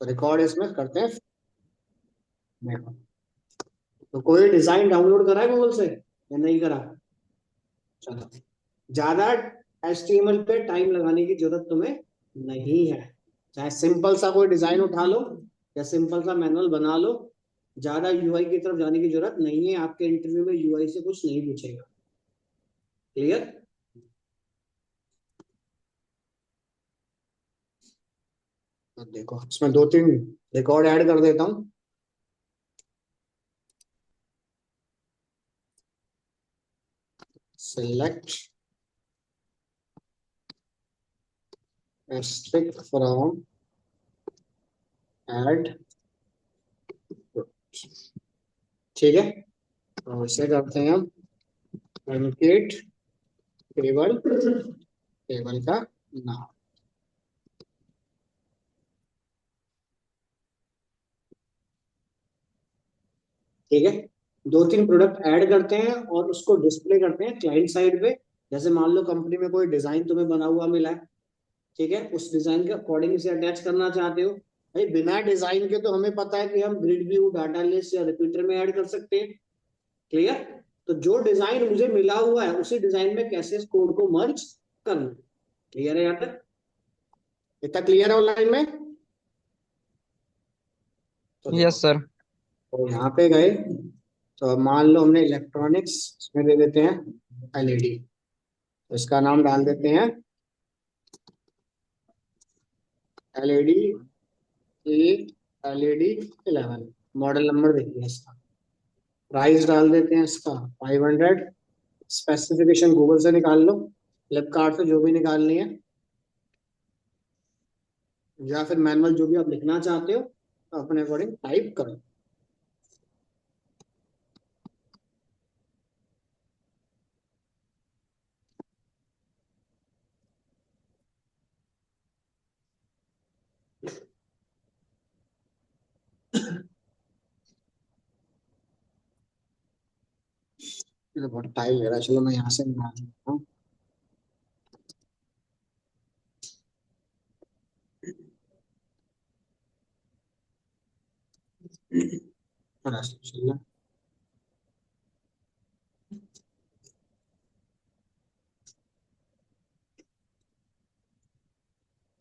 तो रिकॉर्ड इसमें करते हैं। देखो, तो कोई डिजाइन डाउनलोड करा है गूगल से या नहीं करा? चलो, ज्यादा HTML पे टाइम लगाने की जरूरत तुम्हें नहीं है। चाहे सिंपल सा कोई डिजाइन उठा लो या सिंपल सा मैनुअल बना लो, ज्यादा यूआई की तरफ जाने की जरूरत नहीं है। आपके इंटरव्यू में यूआई से कुछ नहीं पूछेगा। क्लियर? तो देखो, इसमें दो तीन रिकॉर्ड ऐड कर देता हूँ। सिलेक्ट स्ट्रिक फ्रॉम ऐड, ठीक है। तो इसे करते हैं हम एनोटेट टेबल, टेबल का नाम, ठीक है। दो तीन प्रोडक्ट ऐड करते हैं और उसको डिस्प्ले करते हैं क्लाइंट साइड पे। जैसे मान लो कंपनी में कोई डिजाइन तुम्हें बना हुआ मिला है, ठीक है, उस डिजाइन के अकॉर्डिंग इसे अटैच करना चाहते हो। भाई बिना डिजाइन के तो हमें पता है कि हम ग्रिड व्यू, डाटा लिस्ट या रिपीटर में ऐड कर सकते हैं। क्लियर? तो जो डिजाइन मुझे मिला हुआ है उसी डिजाइन में कैसे इस कोड को मर्ज करना। क्लियर है यहाँ तक? इतना क्लियर है ऑनलाइन में? तो यस देखो, सर। तो यहाँ पे गए, तो अब मान लो हमने इलेक्ट्रॉनिक्स, इसमें दे देते हैं एलईडी, तो इसका नाम डाल देते हैं एलईडी ए, एलईडी 11। मॉडल नंबर देखिए इसका। प्राइस डाल देते हैं इसका 500। स्पेसिफिकेशन गूगल से निकाल लो, फ्लिपकार्ट से जो भी निकालनी है, या फिर मैनुअल जो भी आप लिखना चाहते हो तो अपने अकॉर्डिंग टाइप करो। ये तो बहुत टाइम ले रहा है, चलो मैं यहाँ से निकाल देता हूँ। चलो,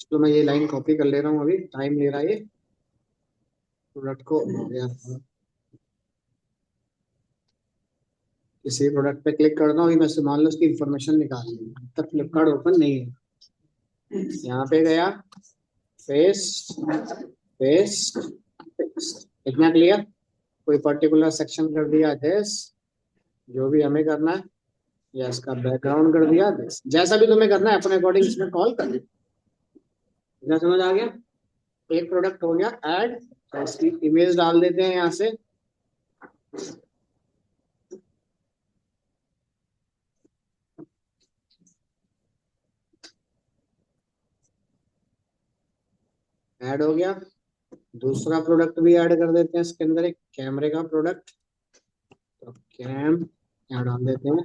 चलो मैं ये लाइन कॉपी कर ले रहा हूँ, अभी टाइम ले रहा है ये। प्रोडक्ट को हो गया, किसी प्रोडक्ट पे क्लिक करता हूँ, मैं से मान लो उसकी इंफॉर्मेशन निकाल ली, अब तक फ्लिपकार्ट ओपन नहीं है। यहाँ पे गया, पेस्ट, पेस्ट, पेस्ट, इतना क्लियर। कोई पर्टिकुलर सेक्शन कर दिया दिस, जो भी हमें करना है, या इसका बैकग्राउंड कर दिया दिस, जैसा भी तुम्हें करना है अपने अकॉर्डिंग इसमें कॉल कर लो। इतना समझ आ गया? एक प्रोडक्ट हो गया ऐड, तो इसकी इमेज डाल देते हैं यहाँ से। ऐड हो गया। दूसरा प्रोडक्ट भी ऐड कर देते हैं इसके अंदर, एक कैमरे का प्रोडक्ट, तो कैम यहाँ डाल देते हैं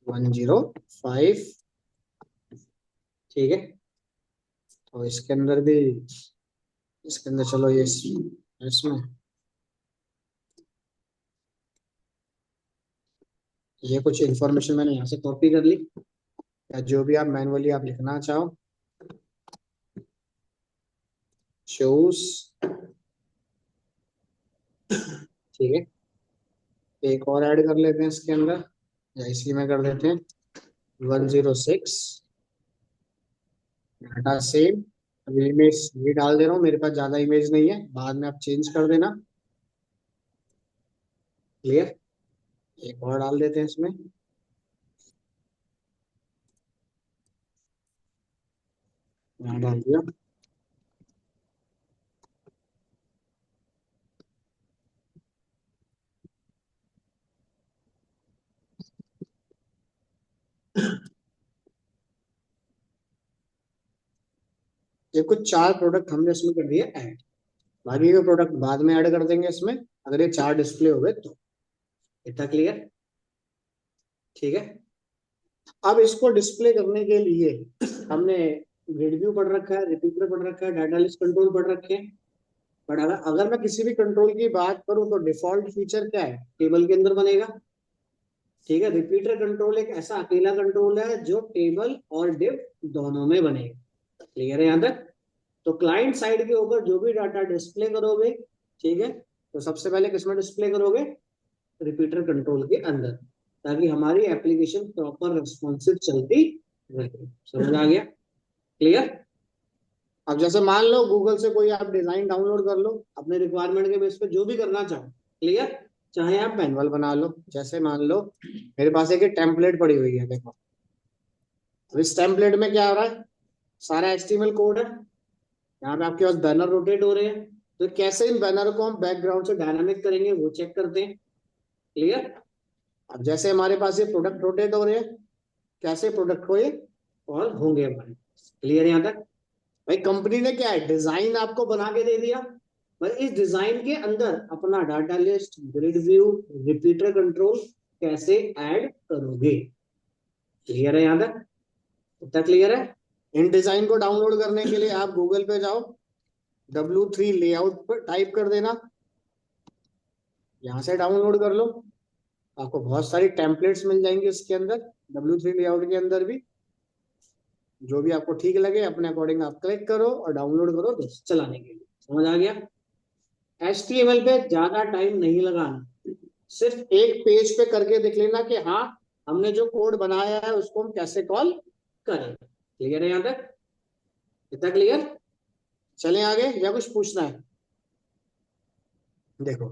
105, ठीक है। तो इसके अंदर भी, इसके अंदर चलो ये इसमें ये कुछ इंफॉर्मेशन मैंने यहाँ से कॉपी कर ली, या जो भी आप मैनुअली आप लिखना चाहो, शूज, ठीक है। एक और ऐड कर लेते हैं इसके अंदर, या इसी में कर देते हैं 106, डाटा सेव। अभी इमेज ये डाल दे रहा हूँ, मेरे पास ज्यादा इमेज नहीं है, बाद में आप चेंज कर देना। क्लियर? एक और डाल देते हैं इसमें, यहाँ डाल दिया। ये कुछ चार प्रोडक्ट हमने इसमें कर दिए ऐड, बाकी के प्रोडक्ट बाद में ऐड कर देंगे इसमें, अगर ये चार डिस्प्ले हो गए तो। इतना क्लियर? ठीक है। अब इसको डिस्प्ले करने के लिए हमने ग्रिड व्यू पढ़ रखा है, रिपीटर पढ़ रखा है, डाटा लिस्ट कंट्रोल पढ़ रखे हैं। बट अगर मैं किसी भी कंट्रोल की बात करूं तो डिफॉल्ट फीचर क्या है, टेबल के अंदर बनेगा। ठीक है, रिपीटर कंट्रोल एक ऐसा अकेला कंट्रोल है जो टेबल और डिव दोनों में बनेगा। क्लियर है यहाँ तक? तो क्लाइंट साइड के ऊपर जो भी डाटा डिस्प्ले करोगे, ठीक है, तो सबसे पहले किसमें डिस्प्ले करोगे, रिपीटर कंट्रोल के अंदर, ताकि हमारी एप्लीकेशन प्रॉपर रिस्पॉन्सिव चलती रहे। समझ आ गया? क्लियर? अब जैसे मान लो गूगल से कोई आप डिजाइन डाउनलोड कर लो अपने रिक्वायरमेंट के बेस पे, जो भी करना चाहो। क्लियर? चाहे आप मैनुअल बना लो, जैसे मान लो मेरे पास एक टेम्पलेट पड़ी हुई है, देखो। अब इस टेम्पलेट में क्या हो रहा है, सारा एचटीएमएल कोड है। यहाँ पे आपके पास बैनर रोटेट हो रहे हैं, तो कैसे इन बैनर को हम बैकग्राउंड से डायनामिक करेंगे वो चेक करते हैं। क्लियर? अब जैसे हमारे पास ये प्रोडक्ट रोटेट हो रहे हैं, कैसे प्रोडक्ट को ये और होंगे हमारे। क्लियर यहाँ तक? भाई कंपनी ने क्या है, डिजाइन आपको बना के दे दिया, पर इस डिजाइन के अंदर अपना data list, grid view, repeater control कैसे ऐड करोगे। क्लियर है यहाँ तक? इतना क्लियर है? इन डिजाइन को डाउनलोड करने के लिए आप गूगल पे जाओ, W3 लेआउट पर टाइप कर देना, यहां से डाउनलोड कर लो। आपको बहुत सारी टेम्पलेट्स मिल जाएंगे इसके अंदर, W3 लेआउट के अंदर भी। जो भी आपको ठीक लगे अपने अकॉर्डिंग आप क्लिक करो और डाउनलोड करो बस चलाने के लिए। समझ आ गया? HTML पे ज्यादा टाइम नहीं लगाना, सिर्फ एक पेज पे करके देख लेना कि हाँ हमने जो कोड बनाया है उसको हम कैसे कॉल करें। क्लियर है यहाँ तक? इतना क्लियर? चलें आगे या कुछ पूछना है? देखो,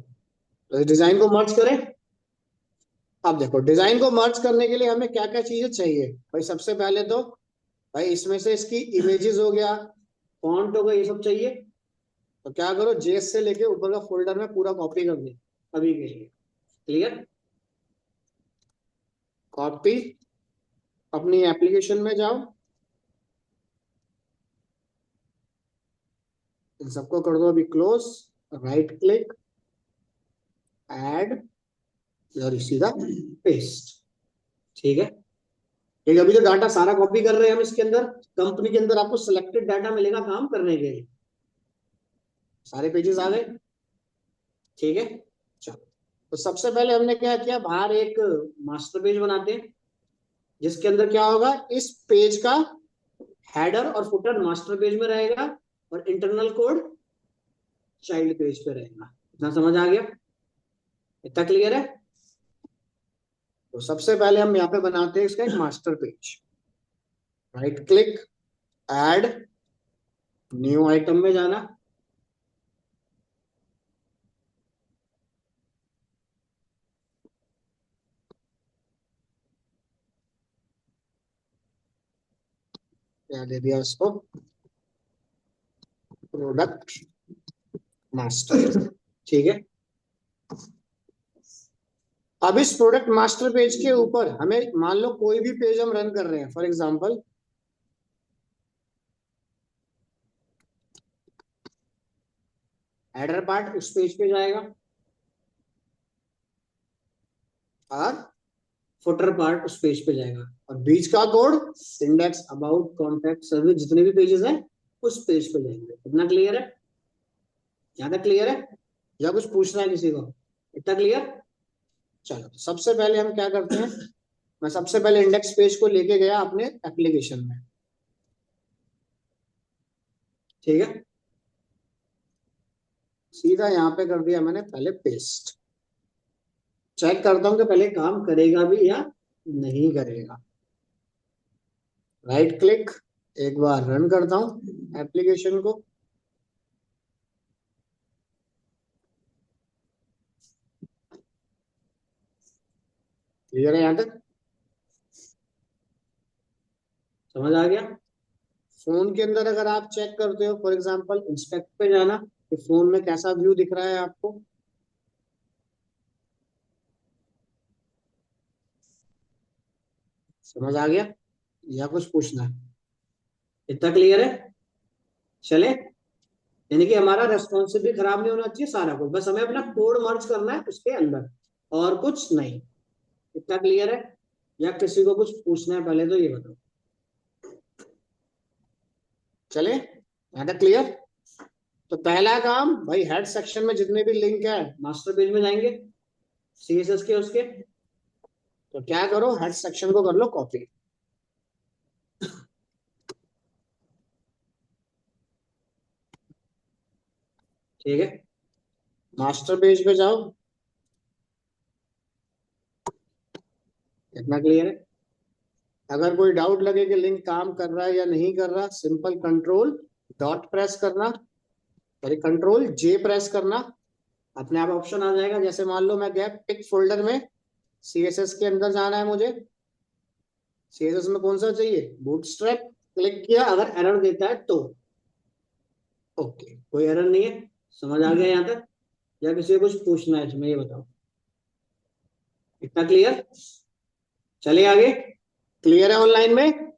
तो इस डिजाइन को मर्ज करें। अब देखो, डिजाइन को मर्ज करने के लिए हमें क्या क्या चीजें चाहिए। भाई सबसे पहले तो भाई इसमें से इसकी इमेजेस हो गया, फॉन्ट हो गया, ये सब चाहिए। तो क्या करो, जेएस से लेके ऊपर का फोल्डर में पूरा कॉपी कर दे अभी के लिए। क्लियर? कॉपी, अपनी एप्लीकेशन में जाओ, इन सबको कर दो अभी क्लोज, राइट क्लिक, ऐड, और सीधा पेस्ट। ठीक है? ठीक है, अभी तो डाटा सारा कॉपी कर रहे हैं हम इसके अंदर। कंपनी के अंदर आपको सिलेक्टेड डाटा मिलेगा काम करने के लिए। सारे पेजेस आ गए? ठीक है, चलो। तो सबसे पहले हमने क्या किया, बाहर एक मास्टर पेज बनाते हैं, जिसके अंदर क्या होगा, इस पेज का हेडर और फुटर मास्टर पेज में रहेगा और इंटरनल कोड चाइल्ड पेज पे रहेगा। इतना समझ आ गया? इतना क्लियर है? तो सबसे पहले हम यहाँ पे बनाते हैं इसका एक master page. Right click, add, new item में जाना, क्या दे दिया उसको, प्रोडक्ट मास्टर। ठीक है? अब इस प्रोडक्ट मास्टर पेज के ऊपर हमें मान लो कोई भी पेज हम रन कर रहे हैं, फॉर एग्जांपल हेडर पार्ट उस पेज पे जाएगा और फुटर पार्ट उस पेज पे जाएगा, और बीच का code index, about, contact, service, जितने भी पेजेस हैं उस पेज पे जाएंगे। इतना क्लियर है? यहाँ तक क्लियर है या कुछ पूछना है किसी को? इतना क्लियर? चलो, सबसे पहले हम क्या करते हैं, मैं सबसे पहले इंडेक्स पेज को लेके गया अपने एप्लीकेशन में। ठीक है, सीधा यहाँ पे कर दिया मैंने पहले पेस्ट। चेक करता हूँ कि पहले काम करेगा भी या नहीं करेगा। राइट क्लिक, एक बार रन करता हूँ एप्लीकेशन को। क्लियर है यहाँ तक? समझ आ गया? फोन के अंदर अगर आप चेक करते हो, फॉर एग्जांपल इंस्पेक्ट पे जाना, कि फोन में कैसा व्यू दिख रहा है आपको। समझ आ गया या कुछ पूछना है? इतना क्लियर है? चले, यानी कि हमारा रेस्पॉन्सिव भी खराब नहीं होना चाहिए, सारा कुछ, बस हमें अपना कोड मर्ज करना है उसके अंदर, और कुछ नहीं। इतना क्लियर है या किसी को कुछ पूछना है पहले तो ये बताओ। चले यहाँ तक क्लियर? तो पहला काम भाई, हेड सेक्शन में जितने भी लिंक है मास्टर पेज में जाएंगे सीएसएस के उसके। तो क्या करो, हेड सेक्शन को कर लो कॉपी। ठीक है, मास्टर पेज पे जाओ। इतना क्लियर है? अगर कोई डाउट लगे कि लिंक काम कर रहा है या नहीं कर रहा, सिंपल कंट्रोल डॉट प्रेस करना, सॉरी कंट्रोल जे प्रेस करना, अपने आप ऑप्शन आ जाएगा। जैसे मान लो मैं गया पिक फोल्डर में, सीएसएस के अंदर जाना है मुझे, सीएसएस में कौन सा चाहिए, बूटस्ट्रैप, क्लिक किया, अगर एरर देता है तो ओके, कोई एरर नहीं है। समझ आ गया यहाँ तक? या किसी को कुछ पूछना है इसमें, ये बताओ। इतना क्लियर? चलिए आगे। क्लियर है ऑनलाइन में?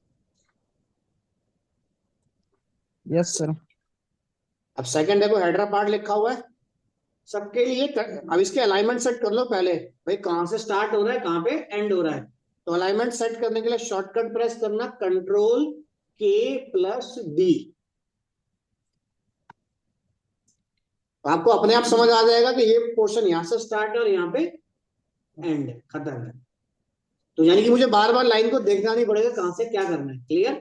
Yes sir. अब सेकंड देखो, हेडर पार्ट लिखा हुआ है सबके लिए। अब इसके अलाइनमेंट सेट कर लो पहले, भाई कहां से स्टार्ट हो रहा है कहां पे एंड हो रहा है। तो अलाइनमेंट सेट करने के लिए शॉर्टकट प्रेस करना, कंट्रोल के प्लस डी। आपको अपने आप समझ आ जाएगा कि ये पोर्शन यहां से स्टार्ट है और यहाँ पे एंड है, खत्म है। तो यानी कि मुझे बार बार लाइन को देखना नहीं पड़ेगा कहां से क्या करना है। क्लियर?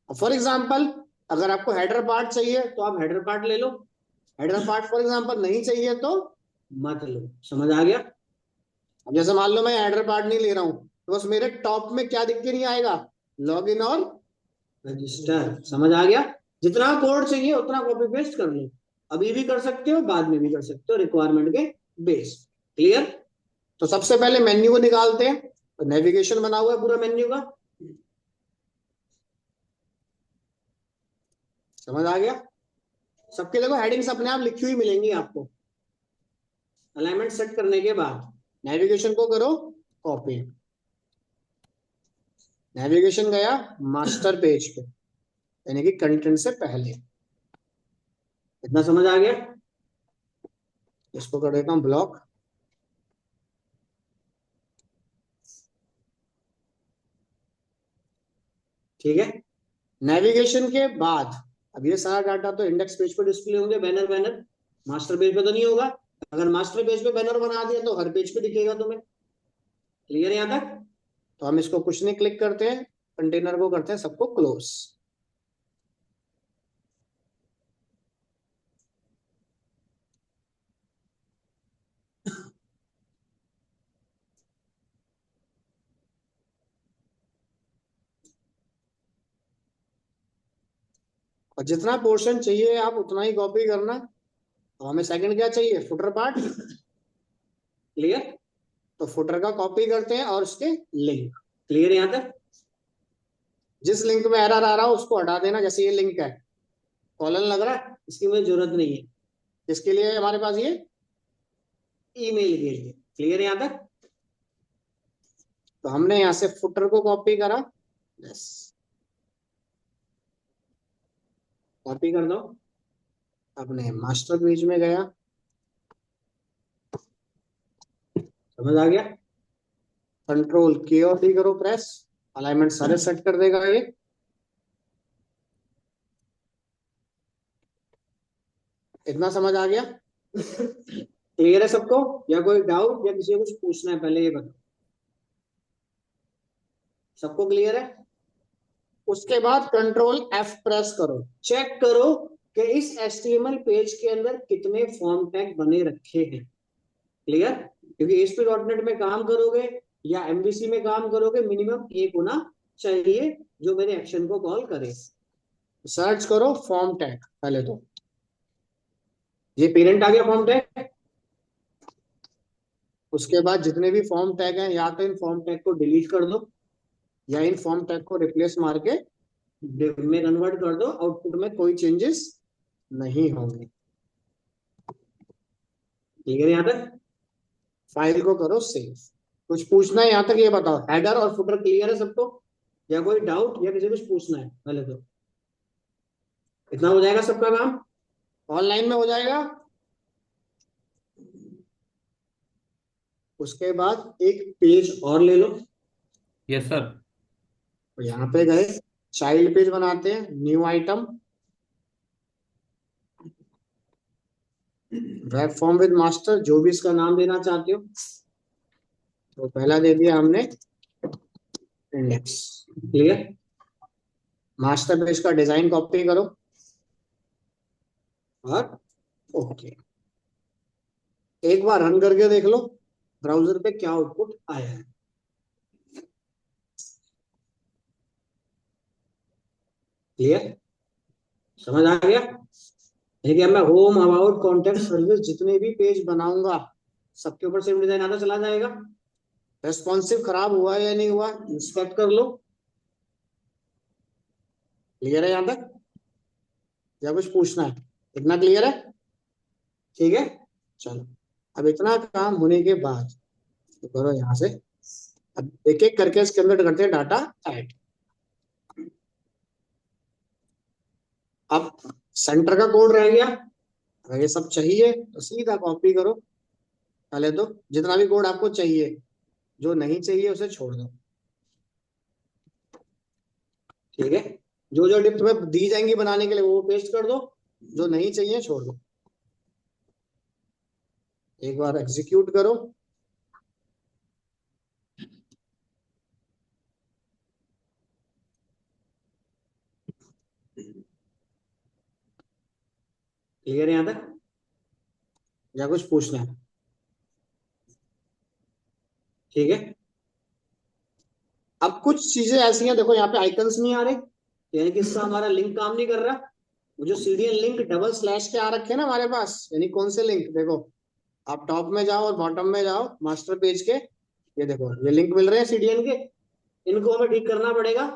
फॉर एग्जाम्पल, अगर आपको हेडर पार्ट चाहिए तो आप हेडर पार्ट ले लो, हेडर पार्ट फॉर एग्जाम्पल नहीं चाहिए तो मत लो। समझ आ गया? अब जैसे मान लो मैं हेडर पार्ट नहीं ले रहा हूं, तो बस मेरे टॉप में क्या दिख के नहीं आएगा, लॉग इन और रजिस्टर। समझ आ गया? जितना कोड चाहिए उतना कॉपी पेस्ट कर लो, अभी भी कर सकते हो बाद में भी कर सकते हो, रिक्वायरमेंट के बेस। क्लियर? तो सबसे पहले मेन्यू को निकालते हैं। तो नेविगेशन बना हुआ है पूरा मेन्यू का, समझ आ गया? सबके देखो हेडिंग्स अपने आप लिखी हुई मिलेंगी आपको। अलाइनमेंट सेट करने के बाद नेविगेशन को करो कॉपी। नेविगेशन गया मास्टर पेज पे, यानी कि कंटेंट से पहले। इतना समझ आ गया? इसको कर देता हूं ब्लॉक। ठीक है, नेविगेशन के बाद अब ये सारा डाटा तो इंडेक्स पेज पर डिस्प्ले होंगे, बैनर बैनर। मास्टर पेज पे तो नहीं होगा। अगर मास्टर पेज पे बैनर बना दिया तो हर पेज पे दिखेगा तुम्हें। क्लियर है यहां तक? तो हम इसको कुछ नहीं क्लिक करते हैं, कंटेनर को करते हैं सबको क्लोज। और जितना पोर्शन चाहिए आप उतना ही कॉपी करना। तो हमें सेकंड क्या चाहिए, फुटर पार्ट। क्लियर? तो फुटर का कॉपी करते हैं और उसके लिंक। क्लियर यहां तक? जिस लिंक में एरर आ रहा हो उसको हटा देना। जैसे ये लिंक है, कॉलन लग रहा है, इसकी मुझे जरूरत नहीं है। इसके लिए हमारे पास ये ईमेल के लिए। क्लियर यहां तक? तो हमने यहां से फुटर को कॉपी करा, यस, कॉपी कर दो। अपने मास्टर पेज में गया, समझ आ गया? कंट्रोल के और डी करो प्रेस, अलाइनमेंट सारे सेट कर देगा ये। इतना समझ आ गया? क्लियर है सबको? या कोई डाउट या किसी को कुछ पूछना है पहले ये बताओ। सबको क्लियर है? उसके बाद कंट्रोल एफ प्रेस करो, चेक करो कि इस एचटीएमएल पेज के अंदर कितने फॉर्म टैग बने रखे हैं। क्लियर? क्योंकि ASP.NET में काम करोगे या MVC में काम करोगे, मिनिमम एक होना चाहिए जो मेरे एक्शन को कॉल करे। सर्च करो फॉर्म टैग पहले तो। ये पेरेंट आ गया फॉर्म टैग। उसके बाद जितने भी फॉर्म टैग हैं, या तो इन फॉर्म टैग को डिलीट कर दो या इन फॉर्म टैग को रिप्लेस मार के div में कन्वर्ट कर दो। आउटपुट में कोई चेंजेस नहीं होंगे। ठीक है यहां तक? फाइल को करो सेव। कुछ पूछना है यहां तक ये बताओ। हेडर और फुटर क्लियर है सबको? या कोई डाउट या किसी कुछ पूछना है पहले तो? इतना हो जाएगा सबका काम, ऑनलाइन में हो जाएगा। उसके बाद एक पेज और ले लो। Yes sir. तो यहाँ पे गए, चाइल्ड पेज बनाते हैं, new item, web form with master, जो भी इसका नाम देना चाहते हो। तो पहला दे दिया हमने इंडेक्स। क्लियर। मास्टर पेज का डिजाइन कॉपी करो और ओके। एक बार रन करके देख लो ब्राउजर पे क्या आउटपुट आया है। क्लियर, समझ आ गया। देखिए अब मैं होम, अबाउट, कॉन्टेक्ट, सर्विस जितने भी पेज बनाऊंगा सबके ऊपर सेम डिजाइन आता चला जाएगा। रेस्पॉन्सिव खराब हुआ या नहीं हुआ इंस्पेक्ट कर लो। क्लियर है यहां तक या कुछ पूछना है? इतना क्लियर है? ठीक है, चलो। अब इतना काम होने के बाद तो करो यहां से। अब एक एक करके इसके अंदर करते हैं डाटा ऐड। अब सेंटर का कोड रह गया। अगर ये सब चाहिए तो सीधा कॉपी करो पहले तो, जितना भी कोड आपको चाहिए। जो नहीं चाहिए उसे छोड़ दो। ठीक है, जो जो डिप तुम्हें दी जाएंगी बनाने के लिए वो पेस्ट कर दो, जो नहीं चाहिए छोड़ दो। एक बार एग्जीक्यूट करो। क्लियर है यहां तक या कुछ पूछना है? ठीक है, अब कुछ चीजें ऐसी हैं, देखो यहाँ पे आइकन्स नहीं आ रहे, यानी कि इसका हमारा लिंक काम नहीं कर रहा। वो जो सीडीएन लिंक डबल स्लैश के आ रखे हैं ना हमारे पास, यानी कौन से लिंक, देखो आप टॉप में जाओ और बॉटम में जाओ मास्टर पेज के, ये देखो ये लिंक मिल रहे हैं सीडीएन के। इनको हमें ठीक करना पड़ेगा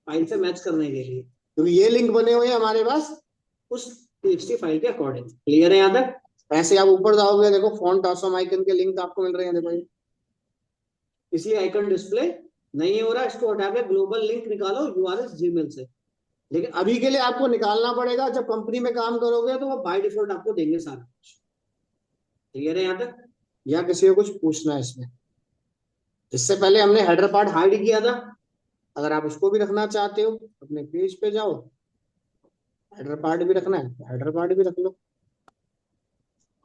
फाइल से मैच करने के लिए, क्योंकि ये लिंक बने हुए हैं हमारे पास उस टीएक्सटी फाइल के अकॉर्डिंग। क्लियर है यहाँ तक? ऐसे आप ऊपर जाओगे देखो फॉन्ट ऑसम आइकन के लिंक आपको मिल रहे हैं, देखो ये। इसलिए आइकन डिस्प्ले नहीं हो रहा, इसको हटा के ग्लोबल लिंक निकालो यूआरएल जीमेल से। लेकिन अभी के लिए आपको निकालना पड़ेगा, जब कंपनी में काम करोगे तो वो बाय डिफॉल्ट आपको देंगे सारा कुछ। क्लियर है यहाँ तक या किसी को कुछ पूछना है इसमें? इससे पहले हमने हेडर पार्ट हाइड किया था, अगर आप उसको भी रखना चाहते हो अपने पेज पे जाओ, हेडर पार्ट भी रखना है तो हेडर पार्ट भी रख लो।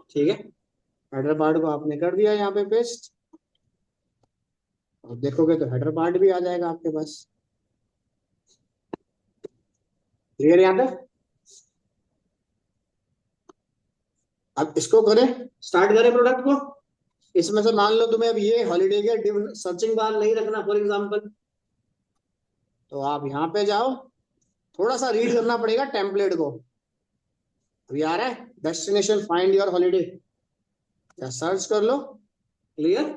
ठीक है, हेडर पार्ट को आपने कर दिया यहाँ पे पेस्ट, और देखोगे तो हेडर पार्ट भी आ जाएगा आपके पास। क्लियर यहाँ तक? अब इसको करें, स्टार्ट करें प्रोडक्ट को। इसमें से मान लो तुम्हें अब ये हॉलीडे के डिव सर्चिंग बार नहीं रखना फॉर एग्जांपल, तो आप यहाँ पे जाओ, थोड़ा सा रीड करना पड़ेगा टेम्पलेट को। अभी आ रहा है डेस्टिनेशन फाइंड योर हॉलीडे, या सर्च कर लो। क्लियर,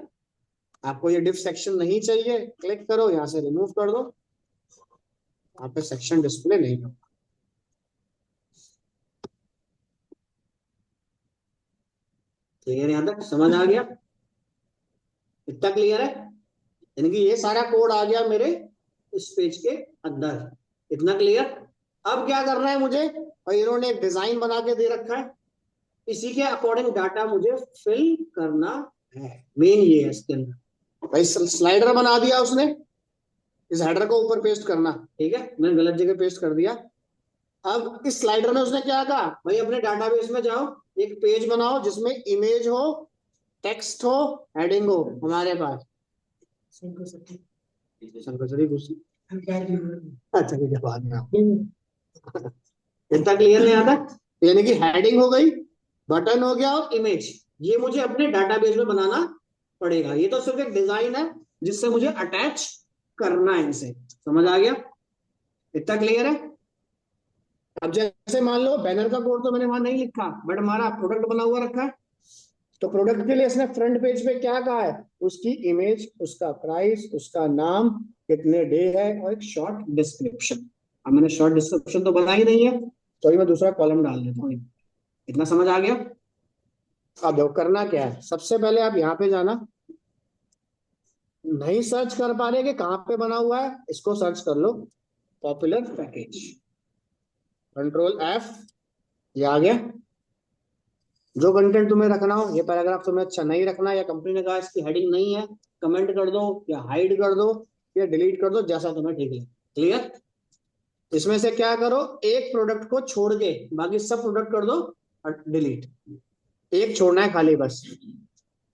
आपको ये डिफ सेक्शन नहीं चाहिए, क्लिक करो यहाँ से रिमूव कर दो, यहाँ पे सेक्शन डिस्प्ले नहीं होगा। क्लियर यहाँ तक समझ आ गया? इतना क्लियर है? यानी कि ये सारा कोड आ गया मेरे इस पेज के अंदर। इतना क्लियर? अब क्या करना है मुझे, और इन्होंने एक डिजाइन बना के दे रखा है, इसी के अकॉर्डिंग डाटा मुझे फिल करना है। मेन ये है इसके अंदर भाई, स्लाइडर बना दिया उसने, इस हेडर को ऊपर पेस्ट करना। ठीक है, मैंने गलत जगह पेस्ट कर दिया। अब इस स्लाइडर में उसने क्या कहा, भाई अपने डाटाबेस में जाओ, एक पेज बनाओ जिसमें इमेज हो, टेक्स्ट हो, हेडिंग हो हमारे पास। शंकर घुसी, अच्छा ठीक है बाद में आओ। इतना क्लियर नहीं आता? यानी कि हेडिंग हो गई, बटन हो गया और इमेज, ये मुझे अपने डाटाबेस में बनाना पड़ेगा। ये तो सिर्फ एक डिजाइन है जिससे मुझे अटैच करना है इनसे। समझ आ गया? इतना क्लियर है? अब जैसे मान लो बैनर का कोड तो मैंने वहां नहीं लिखा, बट हमारा प्रोडक्ट बना हुआ रखा है, तो प्रोडक्ट के लिए इसने फ्रंट पेज पे क्या कहा है, उसकी इमेज, उसका प्राइस, उसका नाम, कितने डे है, और एक शॉर्ट डिस्क्रिप्शन। अब मैंने शॉर्ट डिस्क्रिप्शन तो बना ही नहीं है, तो मैं दूसरा कॉलम डाल देता हूँ। इतना समझ आ गया? अब देखो करना क्या है, सबसे पहले आप यहाँ पे जाना, नहीं सर्च कर पा रहे कि कहाँ पे बना हुआ है, इसको सर्च कर लो, पॉपुलर पैकेज, कंट्रोल एफ, ये आ गया। जो कंटेंट तुम्हें रखना हो, ये पैराग्राफ तुम्हें अच्छा नहीं रखना, या कंपनी ने कहा इसकी हेडिंग नहीं है, कमेंट कर दो या हाइड कर दो या डिलीट कर दो, जैसा तुम्हें ठीक है। क्लियर? इसमें से क्या करो, एक प्रोडक्ट को छोड़ के बाकी सब प्रोडक्ट कर दो डिलीट, एक छोड़ना है खाली बस।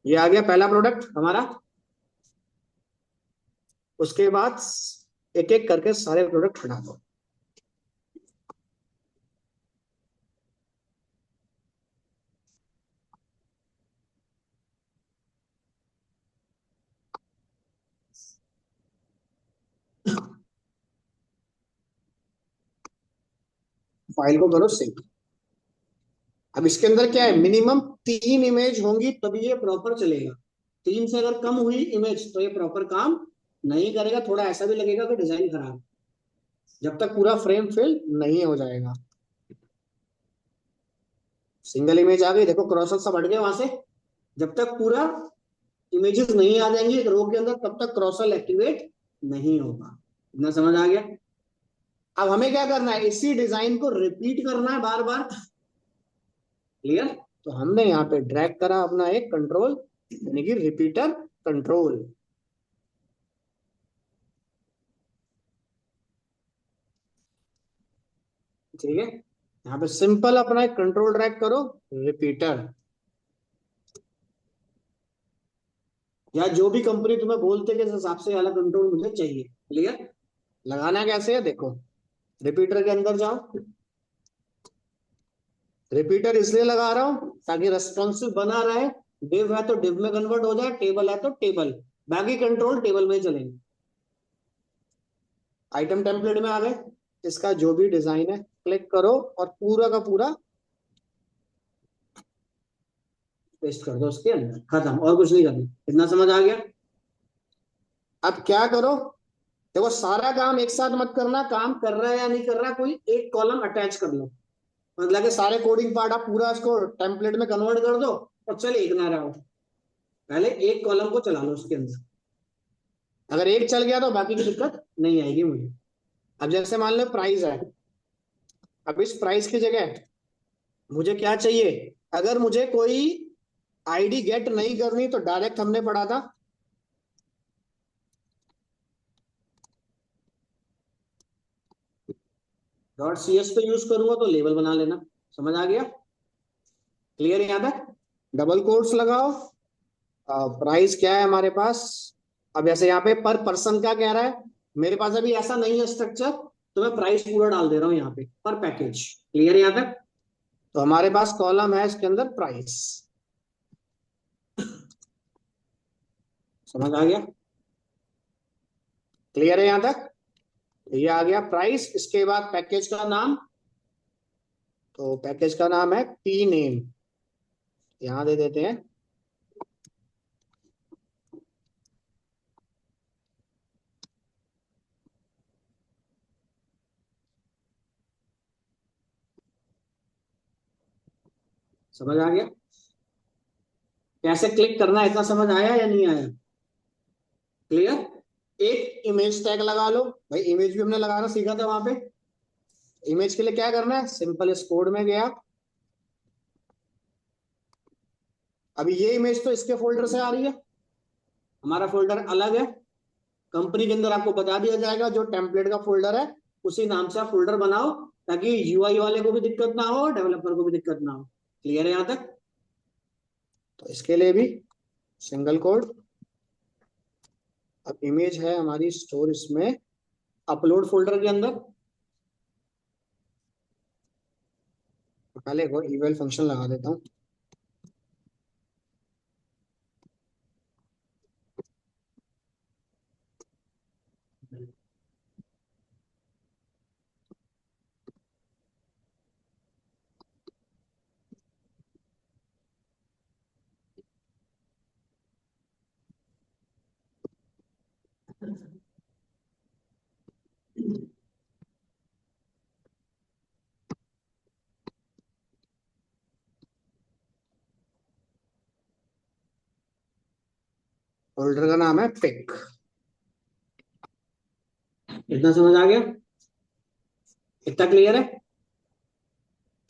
ये आ गया पहला प्रोडक्ट हमारा। उसके बाद एक एक करके सारे प्रोडक्ट हटा दो। फाइल को करो सेव। अब इसके अंदर क्या है, मिनिमम 3 इमेज होंगी तभी ये प्रॉपर चलेगा। 3 से अगर कम हुई इमेज तो ये प्रॉपर काम नहीं करेगा, थोड़ा ऐसा भी लगेगा कि डिजाइन खराब, जब तक पूरा फ्रेम फिल नहीं हो जाएगा। सिंगल इमेज आ गई, देखो क्रॉसल सब हट गए वहां से। जब तक पूरा इमेजेस नहीं आ जाएंगी एक रो के अंदर तब तक क्रॉसल एक्टिवेट नहीं होगा। इतना समझ आ गया। अब हमें क्या करना है, इसी डिजाइन को रिपीट करना है बार बार। क्लियर। तो हमने यहाँ पे ड्रैग करा अपना एक कंट्रोल, यानी कि रिपीटर कंट्रोल। ठीक है, यहाँ पे सिंपल अपना एक कंट्रोल ड्रैग करो, रिपीटर, या जो भी कंपनी तुम्हें बोलते कि इस हिसाब से वाला कंट्रोल मुझे चाहिए। क्लियर। लगाना कैसे है देखो, रिपीटर के अंदर जाओ। रिपीटर इसलिए लगा रहा हूं ताकि रेस्पॉन्सिव बना रहे। डिव है तो डिव में कन्वर्ट हो जाए, टेबल है तो टेबल, बाकी कंट्रोल टेबल में ही चलेंगे। आइटम टेम्पलेट में आ गए, इसका जो भी डिजाइन है क्लिक करो और पूरा का पूरा पेस्ट कर दो उसके अंदर, खत्म, और कुछ नहीं करना। इतना समझ आ गया। अब क्या करो, देखो सारा काम एक साथ मत करना, काम कर रहा है या नहीं कर रहा कोई एक कॉलम अटैच कर लो। मतलब कि सारे कोडिंग पार्ट आप पूरा इसको टेम्पलेट में कन्वर्ट कर दो और चल एक ना रहो, पहले एक कॉलम को चला लो उसके अंदर। अगर एक चल गया तो बाकी की दिक्कत नहीं आएगी मुझे। अब जैसे मान लो प्राइस है, अब इस प्राइस की जगह मुझे क्या चाहिए, अगर मुझे कोई आईडी गेट नहीं करनी तो डायरेक्ट हमने पढ़ा था डॉट सी एस पे यूज करूंगा तो लेबल बना लेना। समझ आ गया। क्लियर यहाँ तक। डबल कोट्स लगाओ। प्राइस क्या है हमारे पास, अब ऐसे यहाँ पे पर पर्सन का कह रहा है, मेरे पास अभी ऐसा नहीं है स्ट्रक्चर, तो मैं प्राइस पूरा डाल दे रहा हूँ यहाँ पे पर पैकेज। क्लियर यहाँ तक। तो हमारे पास कॉलम है इसके अंदर प्राइस। समझ आ गया। क्लियर है यहाँ तक। ये आ गया प्राइस, इसके बाद पैकेज का नाम, तो पैकेज का नाम है पी नेम, यहाँ दे देते हैं। समझ आ गया। कैसे क्लिक करना है इतना समझ आया या नहीं आया। क्लियर। एक इमेज टैग लगा लो भाई, इमेज भी हमने लगाना सीखा था वहां पे। इमेज के लिए क्या करना है, सिंपल इस कोड में गया। अभी ये इमेज तो इसके फोल्डर से आ रही है, हमारा फोल्डर अलग है। कंपनी के अंदर आपको बता दिया जाएगा जो टेम्पलेट का फोल्डर है उसी नाम से आप फोल्डर बनाओ, ताकि यूआई वाले को भी दिक्कत ना हो, डेवलपर को भी दिक्कत ना हो। क्लियर है यहाँ तक। तो इसके लिए भी सिंगल कोड। अब इमेज है हमारी स्टोर इसमें अपलोड फोल्डर के अंदर। पहले एक ईमेल फंक्शन लगा देता हूँ। फोल्डर का नाम है पिक। इतना समझ आ गया। इतना क्लियर है।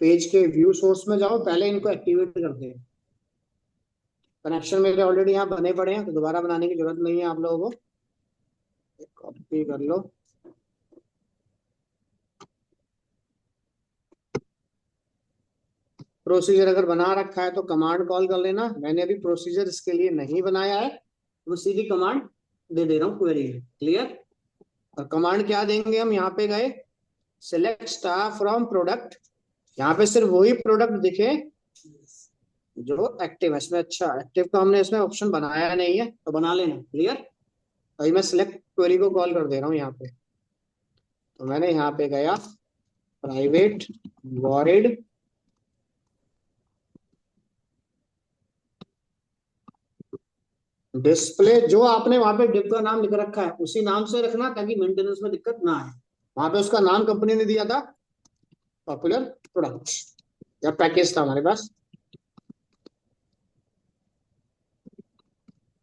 पेज के व्यू सोर्स में जाओ, पहले इनको एक्टिवेट करते हैं। कनेक्शन मेरे ऑलरेडी यहाँ बने पड़े हैं तो दोबारा बनाने की जरूरत नहीं है आप लोगों को। कॉपी कर लो। प्रोसीजर अगर बना रखा है तो कमांड कॉल कर लेना। मैंने अभी प्रोसीजर इसके लिए नहीं बनाया है, तो सीधी कमांड दे दे रहा हूँ क्वेरी में। क्लियर? और कमांड क्या देंगे हम? यहाँ पे गए, सिलेक्ट स्टार फ्रॉम प्रोडक्ट। यहाँ पे सिर्फ वही प्रोडक्ट दिखे जो एक्टिव है इसमें। अच्छा, एक्टिव का हमने इसमें ऑप्शन बनाया नहीं है, तो बना लेना। क्लियर? अभी मैं सिलेक्ट क्वेरी को कॉल कर दे रहा हूँ यहाँ पे। तो मैंने यहाँ पे गया, प्राइवेट वॉरिड डिस्प्ले, जो आपने वहां पे डिप का नाम लिख रखा है उसी नाम से रखना, ताकि मेंटेनेंस में दिक्कत ना आए। वहां पे उसका नाम कंपनी ने दिया था पॉपुलर प्रोडक्ट, या पैकेज था हमारे पास।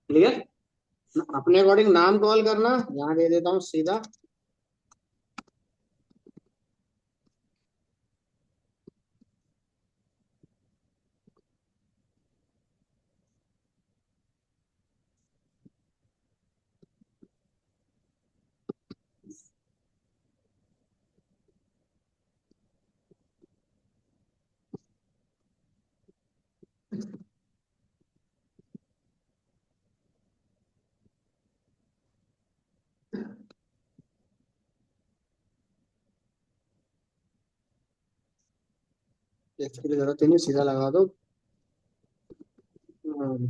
क्लियर? अपने अकॉर्डिंग नाम कॉल करना। यहाँ दे देता हूँ सीधा, इसकी जरूरत ही नहीं, सीधा लगा दो।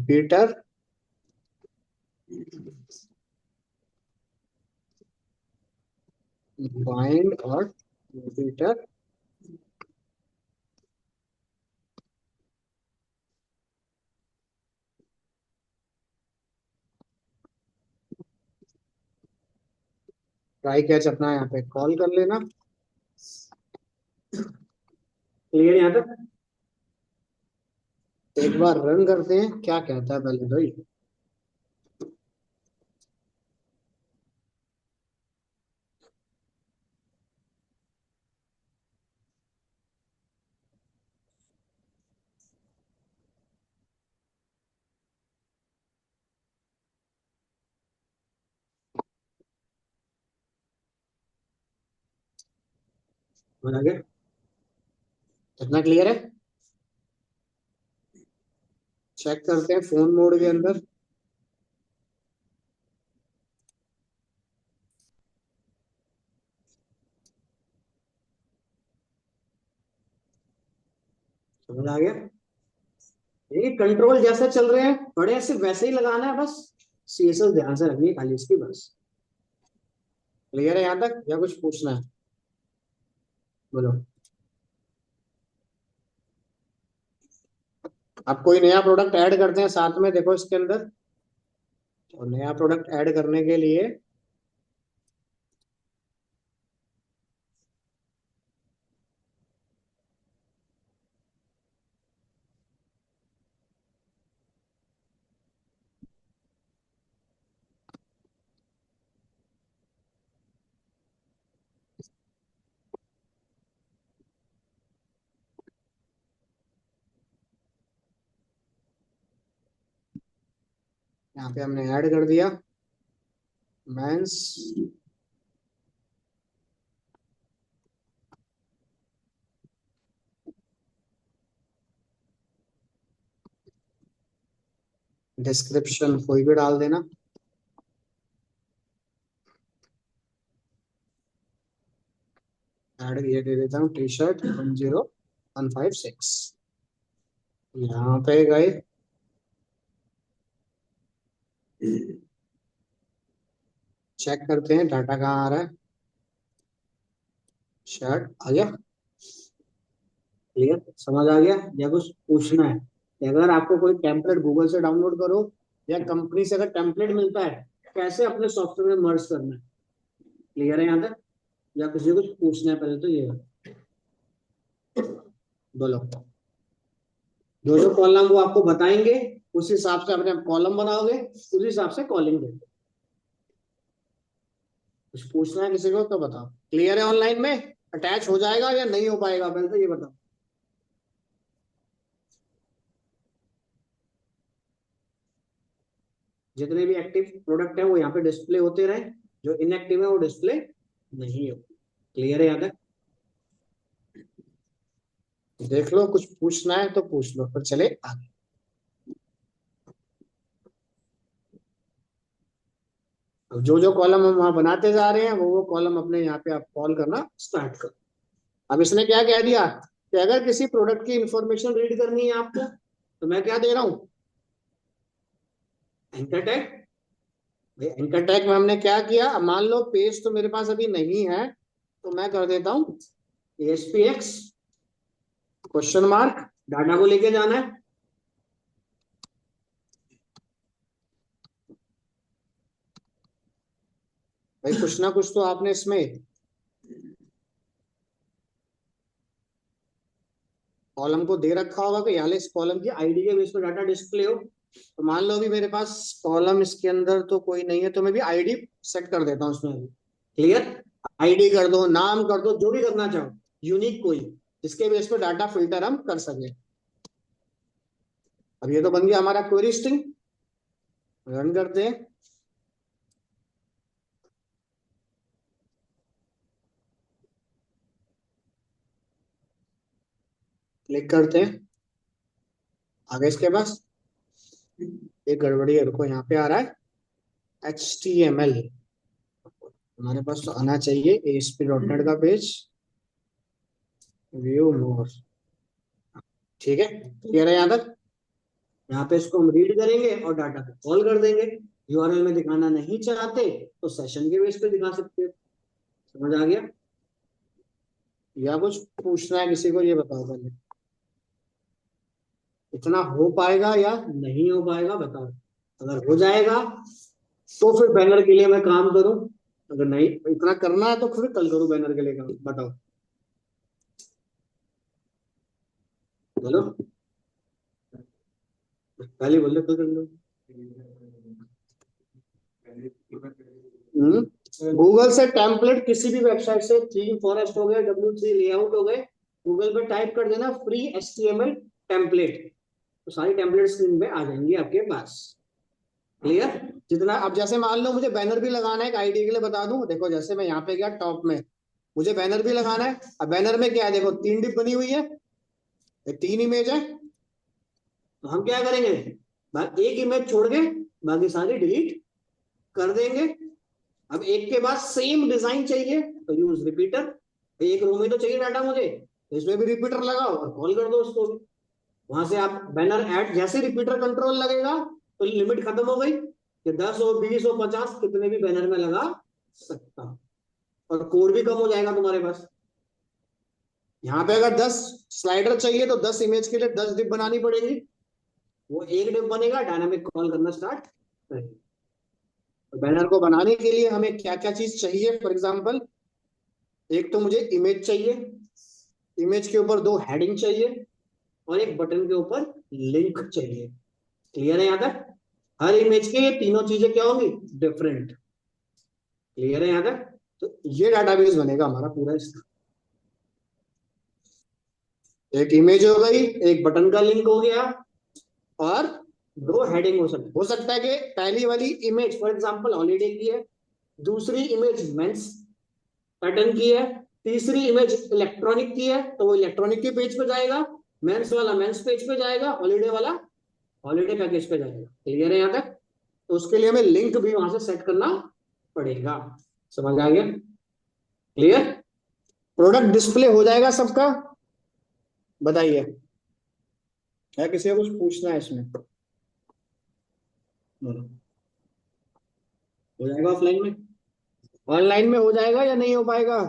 पीटर बाइंड और पीटर ट्राई कैच अपना यहाँ पे कॉल कर लेना। क्लियर यहाँ तक? एक बार रन करते हैं, क्या कहता है पहले भाई। बना गया? कितना क्लियर है? चेक करते हैं फोन मोड के अंदर। समझ आ गया? ये कंट्रोल जैसा चल रहे हैं बड़े से वैसे ही लगाना है बस। सीएसएस ध्यान से रखनी है खाली इसकी, बस। क्लियर है यहाँ तक, या कुछ पूछना है? बोलो। अब कोई नया प्रोडक्ट ऐड करते हैं साथ में, देखो इसके अंदर। और नया प्रोडक्ट ऐड करने के लिए यहाँ पे हमने ऐड कर दिया मेंस डिस्क्रिप्शन कोई भी डाल देना। ऐड ये दे देता हूँ, टी शर्ट 10156। यहाँ पे गए, चेक करते हैं डाटा कहाँ आ रहा है। शर्ट आ गया। क्लियर? समझ आ गया? या कुछ पूछना है? कि अगर आपको कोई टेम्पलेट गूगल से डाउनलोड करो, या कंपनी से अगर टेम्पलेट मिलता है, कैसे अपने सॉफ्टवेयर में मर्ज करना है। क्लियर है यहाँ तक? या किसी को कुछ पूछना है? पहले तो ये बोलो। जो जो कॉलम वो आपको बताएंगे, उस हिसाब से अपने कॉलम बनाओगे, उस हिसाब से कॉलिंग देंगे। कुछ पूछना है किसी को तो बताओ। क्लियर है? ऑनलाइन में अटैच हो जाएगा या नहीं हो पाएगा, पहले तो ये बताओ। जितने भी एक्टिव प्रोडक्ट है वो यहाँ पे डिस्प्ले होते रहे, जो इनएक्टिव है वो डिस्प्ले नहीं हो। क्लियर है यहाँ तक? देख लो, कुछ पूछना है तो पूछ लो, फिर चले आगे। अब जो जो कॉलम हम वहां बनाते जा रहे हैं वो कॉलम अपने यहाँ पे आप कॉल करना स्टार्ट करो। अब इसने क्या कह दिया कि अगर किसी प्रोडक्ट की इंफॉर्मेशन रीड करनी है आपको, तो मैं क्या दे रहा हूं, एंकर टैग। एंकर टैग में हमने क्या किया, अब मान लो पेज तो मेरे पास अभी नहीं है, तो मैं कर देता हूं ASPX क्वेश्चन मार्क, डाटा को लेके जाना है। भाई कुछ ना कुछ तो आपने इसमें कॉलम को दे रखा होगा कि यहाँ इस कॉलम की आईडी के बेस पर डाटा डिस्प्ले हो। तो मान लो अभी मेरे पास कॉलम इसके अंदर तो कोई नहीं है, तो मैं भी आईडी सेट कर देता हूँ उसमें। क्लियर, आईडी कर दो, नाम कर दो, जो भी करना चाहो, यूनिक कोई, जिसके बेस पर डाटा फिल्टर हम कर सके। अब ये तो बन गया हमारा क्वेरी स्ट्रिंग। रन करते हैं। क्लिक करते हैं, आगे इसके पास एक गड़बड़ी है, रुको, यहाँ पे आ रहा है HTML। हमारे पास तो आना चाहिए ASP.NET का पेज, व्यू मोर। ठीक है, क्लियर है यहाँ तक। यहाँ पे इसको हम रीड करेंगे और डाटा को कॉल कर देंगे। यूआरएल में दिखाना नहीं चाहते तो सेशन के बेस पे दिखा सकते हो। समझ आ गया, या कुछ पूछना है किसी को, ये बताओ पहले। इतना हो पाएगा या नहीं हो पाएगा बताओ। अगर हो जाएगा तो फिर बैनर के लिए मैं काम करूं, अगर नहीं इतना करना है तो फिर कल करूं बैनर के लिए काम, बताओ। बोलो, पहले बोल लो कल कर लो। गूगल से टेम्पलेट किसी भी वेबसाइट से, थीम फॉरेस्ट हो गए, W3 लेआउट हो गए, गूगल पे टाइप कर देना फ्री HTML टेम्पलेट, तो सारी टेम्पलेट स्क्रीन पे आ जाएंगी आपके पास। क्लियर, जितना। अब जैसे मान लो मुझे बैनर भी लगाना है, एक आईडी के लिए बता दूं, देखो जैसे मैं यहाँ पे गया टॉप में, मुझे बैनर भी लगाना है। अब बैनर में क्या है, देखो 3 डिप बनी हुई है, ये 3 इमेज है। तो हम क्या करेंगे, एक इमेज छोड़ के बाकी सारी डिलीट कर देंगे। अब एक के बाद सेम डिजाइन चाहिए तो यूज रिपीटर, एक रो में तो चाहिए डाटा मुझे, तो इसमें भी रिपीटर लगाओ और कॉल कर दो उसको भी। वहां से आप बैनर ऐड, जैसे रिपीटर कंट्रोल लगेगा तो लिमिट खत्म हो गई कि 10 हो, 20 हो, 50 कितने भी बैनर में लगा सकता, और कोड भी कम हो जाएगा तुम्हारे पास। यहाँ पे अगर 10 स्लाइडर चाहिए तो 10 इमेज के लिए 10 डिप बनानी पड़ेगी, वो एक डिप बनेगा, डायनामिक कॉल करना स्टार्ट करेगा। तो बैनर को बनाने के लिए हमें क्या क्या चीज चाहिए, फॉर एग्जाम्पल, एक तो मुझे इमेज चाहिए, इमेज के ऊपर 2 हेडिंग चाहिए, और एक बटन के ऊपर लिंक चाहिए। क्लियर है यहाँ तक। हर इमेज के ये तीनों चीजें क्या होंगी, डिफरेंट। क्लियर है यहाँ तक। तो ये डाटाबेस बनेगा हमारा पूरा इसका। एक इमेज हो गई, एक बटन का लिंक हो गया, और 2 हेडिंग हो सकता है कि पहली वाली इमेज फॉर एग्जांपल हॉलीडे की है, दूसरी इमेज मेंस पैटर्न की है, तीसरी इमेज इलेक्ट्रॉनिक की है, तो वो इलेक्ट्रॉनिक के पेज पे जाएगा, मेंस वाला मेंस पेज पे जाएगा, हॉलीडे वाला हॉलीडे पैकेज पे जाएगा। क्लियर है यहाँ तक। तो उसके लिए हमें लिंक भी वहां से सेट करना पड़ेगा। समझ आ गया, क्लियर। प्रोडक्ट डिस्प्ले हो जाएगा सबका, बताइए, है किसी को कुछ पूछना है इसमें। हो जाएगा ऑफलाइन में, ऑनलाइन में हो जाएगा या नहीं हो पाएगा।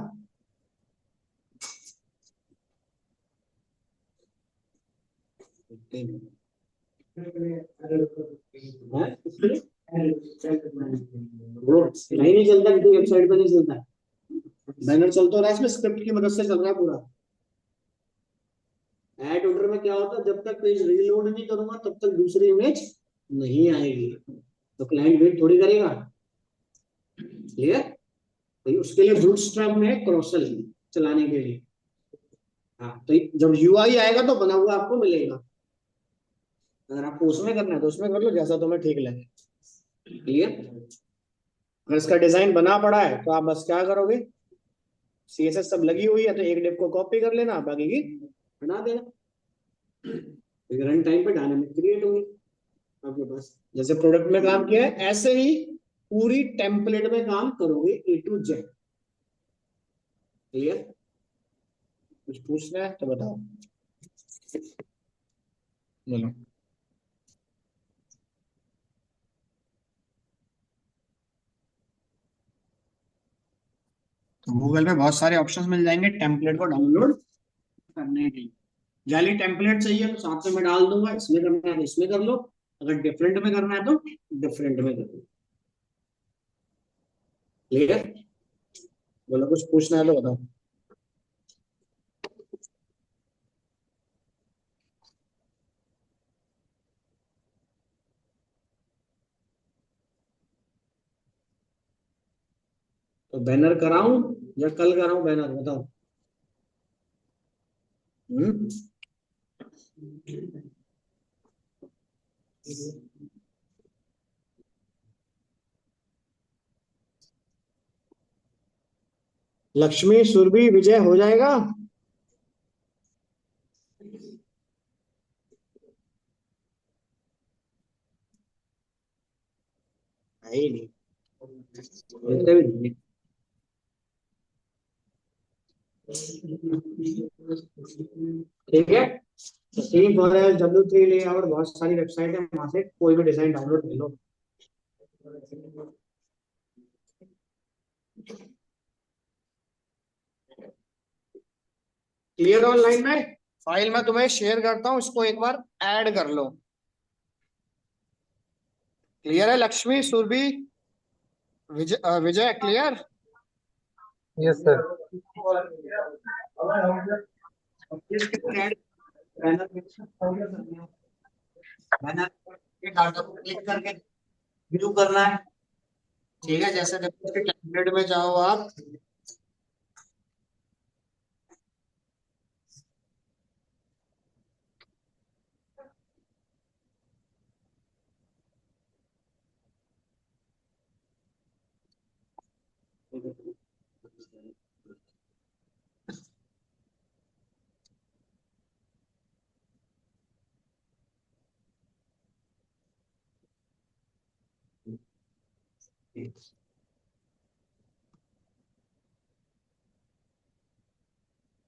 वो नहीं नहीं चलता, किसी वेबसाइट पे नहीं चलता, बैनर चलता रहा है इसमें, स्क्रिप्ट की मदद से चल रहा है पूरा। ऐड ऑर्डर में क्या होता है, जब तक पेज रीलोड नहीं करूंगा तब तक दूसरी इमेज नहीं आएगी, तो क्लाइंट वेट थोड़ी करेगा। क्लियर, तो उसके लिए बूटस्ट्रैप में क्रॉसल चलाने के लिए। हाँ, तो जब UI आएगा तो बना हुआ आपको मिलेगा। अगर आपको उसमें करना है तो उसमें कर लो, जैसा तुम्हें ठीक लगे। क्लियर, अगर इसका डिजाइन बना पड़ा है तो आप बस क्या करोगे, CSS सब लगी हुई है तो एक डिप को कॉपी कर लेना, बाकी की बना देना, रन टाइम पे डायनामिक क्रिएट होंगे आपके पास। जैसे प्रोडक्ट में काम किया है ऐसे ही पूरी टेम्पलेट में काम करोगे A to Z। क्लियर? कुछ पूछना है तो बताओ। बोलो। तो गूगल पे बहुत सारे ऑप्शंस मिल जाएंगे टेम्पलेट को डाउनलोड करने के लिए। जाली टेम्पलेट चाहिए तो साथ में मैं डाल दूंगा, इसमें करना है तो इसमें कर लो, अगर डिफरेंट में करना है तो डिफरेंट में कर लो। क्लियर? बोलो कुछ पूछना है तो बताओ। तो बैनर कराऊं या कल कराऊं बैनर, बताओ। हम्म। लक्ष्मी सुरभि विजय हो जाएगा। है ही नहीं, बोलते भी नहीं। ठीक है, तो टीम फॉर W3 लेआउट बहुत सारी वेबसाइट है, वहां से कोई भी डिजाइन डाउनलोड कर लो। क्लियर? ऑनलाइन में फाइल मैं तुम्हें शेयर करता हूँ, इसको एक बार ऐड कर लो। क्लियर है? Lakshmi Surabhi Vijay Vijay clear? Yes sir. Banner data को क्लिक करके व्यू करना है। ठीक है, जैसे देखो उसके टेम्पलेट में जाओ आप।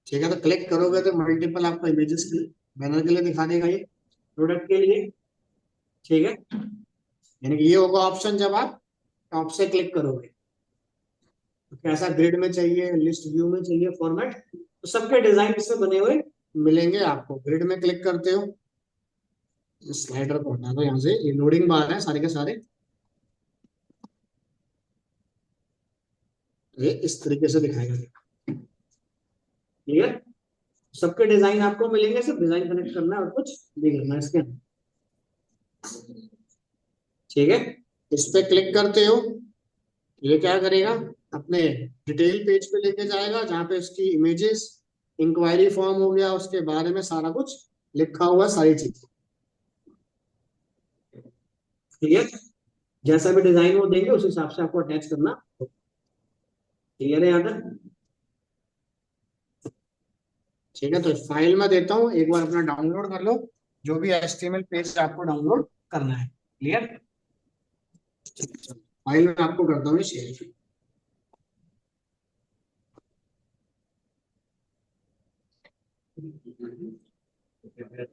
ठीक है, तो क्लिक करोगे तो मल्टीपल आपको इमेजेस के बैनर के लिए दिखा देगा, ये प्रोडक्ट के लिए। ठीक है, यानी कि ये होगा ऑप्शन जब आप टॉप से क्लिक करोगे। तो कैसा ग्रिड में चाहिए, लिस्ट व्यू में चाहिए फॉर्मेट, तो सबके डिजाइन इससे बने हुए मिलेंगे आपको। ग्रिड में क्लिक करते हो, स्लाइडर को हटा दो यहाँ से, ये लोडिंग बार है सारे के सारे। ये इस तरीके से दिखाएगा। क्लियर? सबके डिजाइन आपको मिलेंगे, सिर्फ डिजाइन कनेक्ट करना है और कुछ नहीं करना है इसके अंदर। ठीक है, इस पे क्लिक करते हो, ये क्या करेगा, अपने डिटेल पेज पे लेके जाएगा जहाँ पे उसकी इमेजेस, इंक्वायरी फॉर्म हो गया, उसके बारे में सारा कुछ लिखा हुआ, सारी चीज। क्लियर? जैसा भी डिजाइन वो देंगे उस हिसाब से आपको अटैच करना। क्लियर है यहाँ तक? ठीक है, तो फाइल में देता हूँ, एक बार अपना डाउनलोड कर लो, जो भी HTML पेज आपको डाउनलोड करना है। क्लियर? फाइल में आपको करता हूँ शेयर।